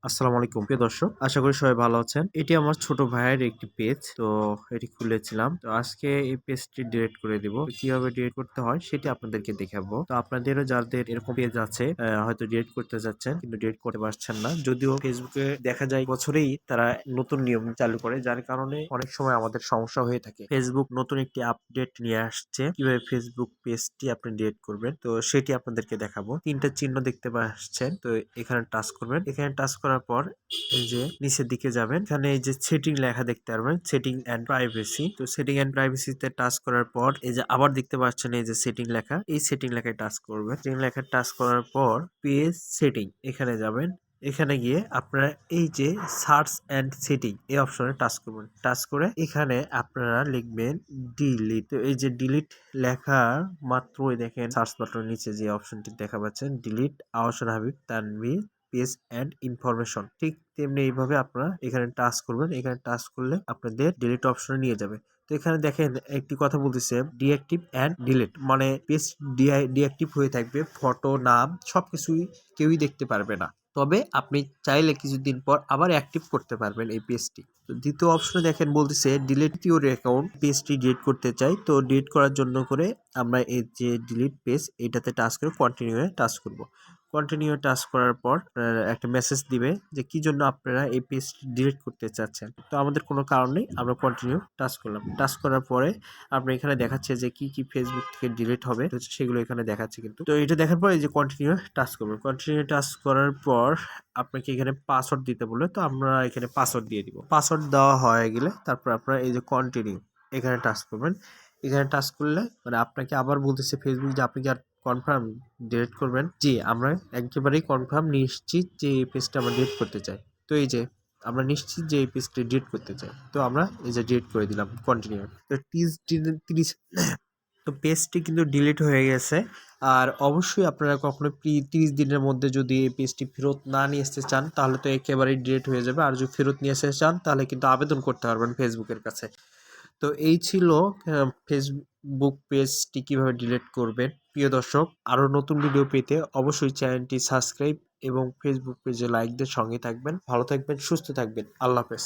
আসসালামু আলাইকুম প্রিয় দর্শক, আশা করি সবাই ভালো আছেন। এটি আমার ছোট ভাইয়ের একটি পেজ, তো এটি খুলেছিলাম। তো আজকে এই পেজটি ডিলিট করে দিব। তো কিভাবে ডিলিট করতে হয় সেটি আপনাদেরকে দেখাবো। তো আপনাদেরও যাদের এরকম পেজ আছে, হয়তো ডিলিট করতে যাচ্ছেন কিন্তু ডিলিট করতে পারছেন না, যদিও ফেসবুকে দেখা যায় বছরেই তারা নতুন নিয়ম চালু করে, যার কারণে অনেক সময় আমাদের সমস্যা হয়ে থাকে। ফেসবুক নতুন একটি আপডেট নিয়ে আসছে, কিভাবে ফেসবুক পেজটি আপনি ডিলিট করবেন, তো সেটি আপনাদেরকে দেখাবো। তিনটা চিহ্ন দেখতে পাচ্ছেন, তো এখানে টাচ করবেন। এখানে টাচ করার পর এই যে নিচের দিকে যাবেন, এখানে এই যে সেটিং লেখা দেখতে পারবেন, সেটিং এন্ড প্রাইভেসি। তো সেটিং এন্ড প্রাইভেসিতে টাচ করার পর এই যে আবার দেখতে পাচ্ছেন এই যে সেটিং লেখা, এই সেটিং লেখায় টাচ করবেন। সেটিং লেখায় টাচ করার পর পেজ সেটিং এখানে যাবেন। এখানে গিয়ে আপনারা এই যে সার্চ এন্ড সেটিং এই অপশনে টাচ করবেন। টাচ করে এখানে আপনারা লিখবেন ডিলিট। তো এই যে ডিলিট লেখার মাত্রই দেখেন সার্চ বাটনের নিচে যে অপশনটি দেখা পাচ্ছেন, delete Ahsan Habib Tanvir page and information. ঠিক তেমনি এইভাবে আপনারা এখানে টাচ করবেন। এখানে টাচ করলে আপনাদের ডিলিট অপশনে নিয়ে যাবে। তো এখানে দেখেন একটি কথা বলতেছে ডিঅ্যাক্টিভ এন্ড ডিলিট, মানে পেজ ডিঅ্যাক্টিভ হয়ে থাকবে, ফটো নাম সবকিছুই কেউই দেখতে পারবে না। তবে আপনি চাইলে কিছুদিন পর আবার অ্যাক্টিভ করতে পারবেন এই পেজটি। তো দ্বিতীয় অপশনে দেখেন বলতেছে ডিলিট ইউর অ্যাকাউন্ট, পেজটি ডিলিট করতে চাই। তো ডিলিট করার জন্য করে আমরা এই যে ডিলিট পেজ এটাতে টাচ করে কন্টিনিউ টাচ করব। কন্টিনিউ টাচ করার পর একটা মেসেজ দিবে যে কি জন্য আপনারা এই পেজটি ডিলিট করতে চাচ্ছেন। তো আমাদের কোনো কারণ নেই, আমরা কন্টিনিউ টাচ করলাম। টাচ করার পরে আপনার এখানে দেখাচ্ছে যে কি কি ফেসবুক থেকে ডিলিট হবে, সেগুলো এখানে দেখাচ্ছে কিন্তু। তো এটা দেখার পর এই যে কন্টিনিউ টাচ করবেন। কন্টিনিউ টাচ করার পর আপনাকে এখানে পাসওয়ার্ড দিতে বলে, তো আমরা এখানে পাসওয়ার্ড দিয়ে দিব। পাসওয়ার্ড দেওয়া হয়ে গেলে তারপর আপনারা এই যে কন্টিনিউ এখানে টাচ করবেন। এখানে টাচ করলে মানে আপনাকে আবার বলতেছে ফেসবুক যে আপনি কি আর কনফার্ম ডিলিট করবেন? জি, আমরা একেবারেই কনফার্ম নিশ্চিত যে এই পেজটা আমরা ডিলিট করতে চাই। তো এই যে আমরা নিশ্চিত যে এই পেজটি ডিলিট করতে চাই, তো আমরা এই যে ডিলিট করে দিলাম কন্টিনিউ। তো 30 তো পেজটি কিন্তু ডিলিট হয়ে গেছে। আর অবশ্যই আপনারা কখনো 30 দিনের মধ্যে যদি এই পেজটি ফেরত না নিয়ে আসতে চান তাহলে তো একেবারেই ডিলিট হয়ে যাবে। আর যদি ফেরত নিয়ে আসতে চান তাহলে কিন্তু আবেদন করতে পারবেন ফেসবুকের কাছে। তো এই ছিল ফেসবুক পেজটি কিভাবে ডিলিট করবেন। প্রিয় দর্শক, আরো নতুন ভিডিও পেতে অবশ্যই চ্যানেলটি সাবস্ক্রাইব এবং ফেসবুক পেজে লাইক দিয়ে সঙ্গে থাকবেন। ভালো থাকবেন, সুস্থ থাকবেন। আল্লাহ হাফেজ।